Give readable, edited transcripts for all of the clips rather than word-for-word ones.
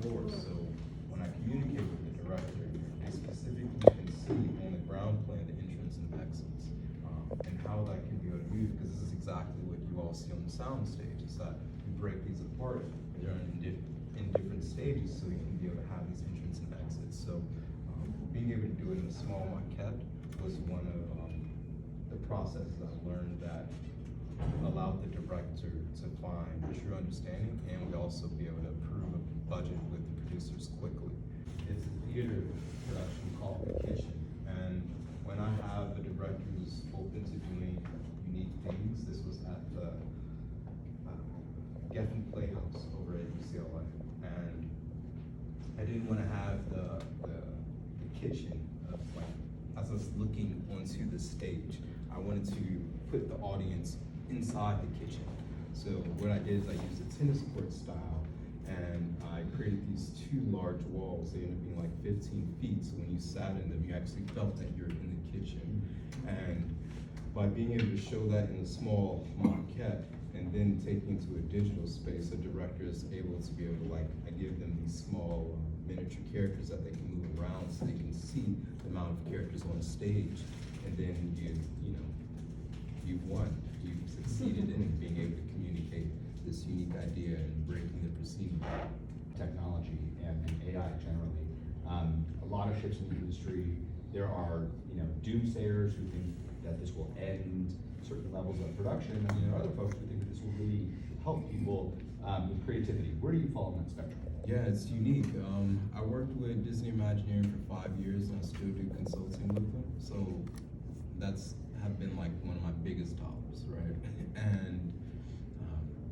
before. So when I communicate with the director, they specifically can see on the ground plan the entrance and exits, and how that can be able to use, because this is exactly what you all see on the sound stage, is that you break these apart and they're in different stages, so you can be able to have these entrance and exits. So being able to do it in a small maquette was one of the processes I learned that allowed the director to find true understanding, and would also be able to approve a budget with the producers quickly. It's a theater production called The Kitchen, and when I have the directors open to doing unique things, this was at the Geffen Playhouse over at UCLA, and I didn't want to have the kitchen of, like, as I was looking onto the stage, I wanted to put the audience inside the kitchen. So what I did is I used a tennis court style, and I created these two large walls. They ended up being like 15 feet, so when you sat in them, you actually felt that you're in the kitchen. And by being able to show that in a small maquette, and then taking it to a digital space, a director is able to be able to, like, I give them these small miniature characters that they can move around, so they can see the amount of characters on stage, and then you've won. You've succeeded in being able to communicate this unique idea and breaking the perceived technology and AI generally. A lot of shifts in the industry. There are doomsayers who think that this will end certain levels of production, and there are other folks who think that this will really help people with creativity. Where do you fall on that spectrum? Yeah, it's unique. I worked with Disney Imagineering for 5 years, and I still do consulting with them. So that's have been like one of my biggest dollars, right? And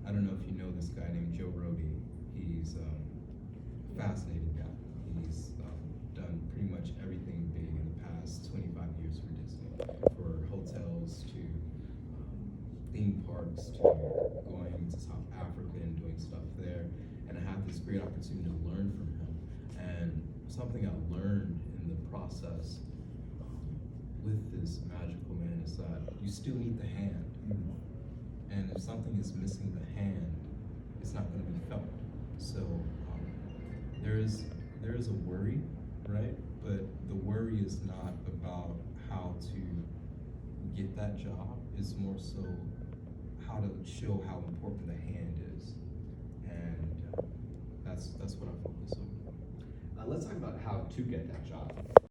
I don't know if you know this guy named Joe Rohde. He's a fascinating guy. He's done pretty much everything big in the past 25 years for Disney, for hotels to theme parks to going to South Africa and doing stuff there. And I had this great opportunity to learn from him. And something I learned in the process with this magical man is that you still need the hand. And if something is missing the hand, it's not going to be felt. So there is a worry, right? But the worry is not about how to get that job. It's more so how to show how important the hand is. And that's what I focus on. Let's talk about how to get that job.